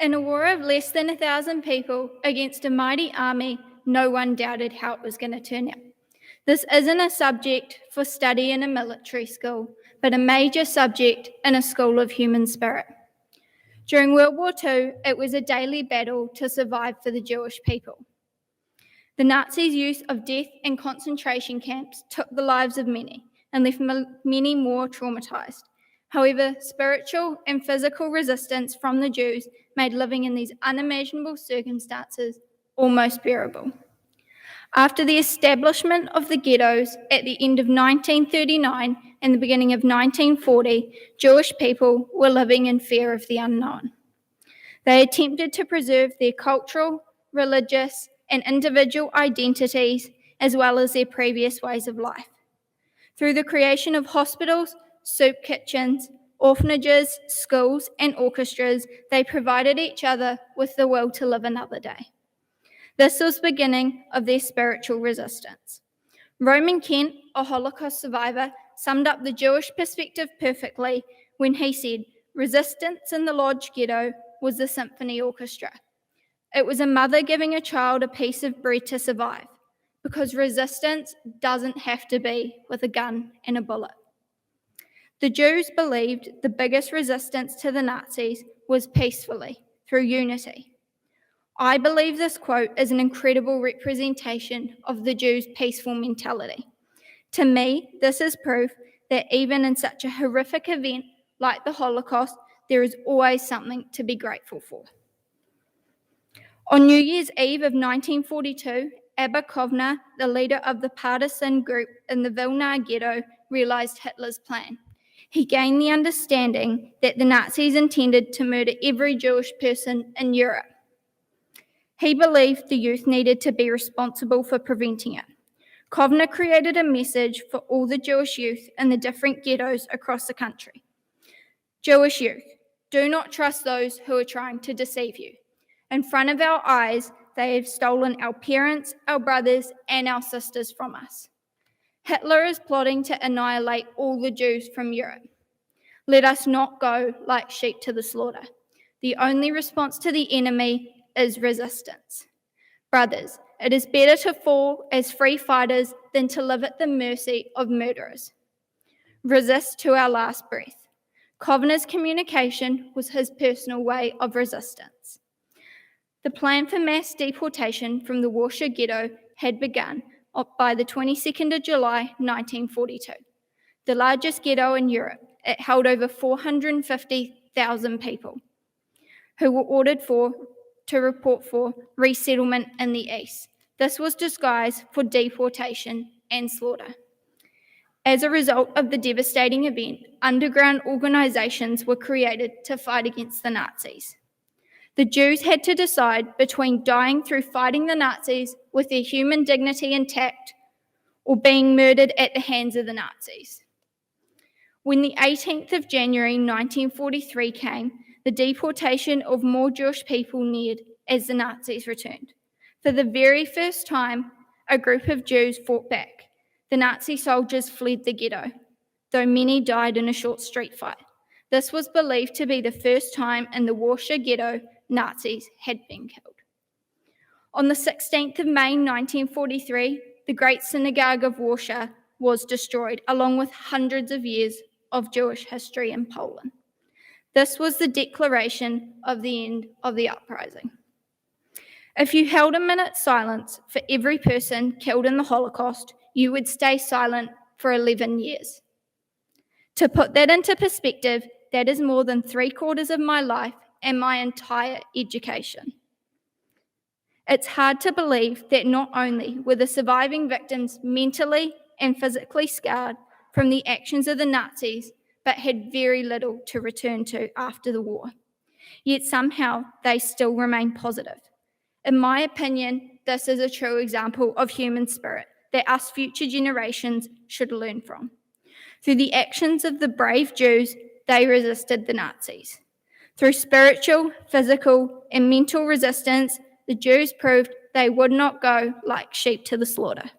In a war of less than 1,000 people against a mighty army, no one doubted how it was going to turn out. This isn't a subject for study in a military school, but a major subject in a school of human spirit. During World War II, it was a daily battle to survive for the Jewish people. The Nazis' use of death and concentration camps took the lives of many and left many more traumatized. However, spiritual and physical resistance from the Jews made living in these unimaginable circumstances almost bearable. After the establishment of the ghettos at the end of 1939 and the beginning of 1940, Jewish people were living in fear of the unknown. They attempted to preserve their cultural, religious, and individual identities, as well as their previous ways of life. Through the creation of hospitals, soup kitchens, orphanages, schools, and orchestras, they provided each other with the will to live another day. This was the beginning of their spiritual resistance. Roman Kent, a Holocaust survivor, summed up the Jewish perspective perfectly when he said, "Resistance in the Lodz ghetto was the symphony orchestra. It was a mother giving a child a piece of bread to survive, because resistance doesn't have to be with a gun and a bullet." The Jews believed the biggest resistance to the Nazis was peacefully, through unity. I believe this quote is an incredible representation of the Jews' peaceful mentality. To me, this is proof that even in such a horrific event like the Holocaust, there is always something to be grateful for. On New Year's Eve of 1942, Abba Kovner, the leader of the partisan group in the Vilna ghetto, realized Hitler's plan. He gained the understanding that the Nazis intended to murder every Jewish person in Europe. He believed the youth needed to be responsible for preventing it. Kovner created a message for all the Jewish youth in the different ghettos across the country. Jewish youth, do not trust those who are trying to deceive you. In front of our eyes, they have stolen our parents, our brothers, and our sisters from us. Hitler is plotting to annihilate all the Jews from Europe. Let us not go like sheep to the slaughter. The only response to the enemy is resistance. Brothers, it is better to fall as free fighters than to live at the mercy of murderers. Resist to our last breath. Kovner's communication was his personal way of resistance. The plan for mass deportation from the Warsaw ghetto had begun by the 22nd of July, 1942. The largest ghetto in Europe, it held over 450,000 people who were ordered to report for resettlement in the east. This was disguised for deportation and slaughter. As a result of the devastating event, underground organizations were created to fight against the Nazis. The Jews had to decide between dying through fighting the Nazis with their human dignity intact or being murdered at the hands of the Nazis. When the 18th of January 1943 came, the deportation of more Jewish people neared as the Nazis returned. For the very first time, a group of Jews fought back. The Nazi soldiers fled the ghetto, though many died in a short street fight. This was believed to be the first time in the Warsaw ghetto Nazis had been killed. On the 16th of May 1943, the Great Synagogue of Warsaw was destroyed, along with hundreds of years of Jewish history in Poland. This was the declaration of the end of the uprising. If you held a minute's silence for every person killed in the Holocaust, you would stay silent for 11 years. To put that into perspective, that is more than 3/4 of my life and my entire education. It's hard to believe that not only were the surviving victims mentally and physically scarred from the actions of the Nazis, but had very little to return to after the war. Yet somehow they still remain positive. In my opinion, this is a true example of human spirit that us future generations should learn from. Through the actions of the brave Jews, they resisted the Nazis. Through spiritual, physical, and mental resistance, the Jews proved they would not go like sheep to the slaughter.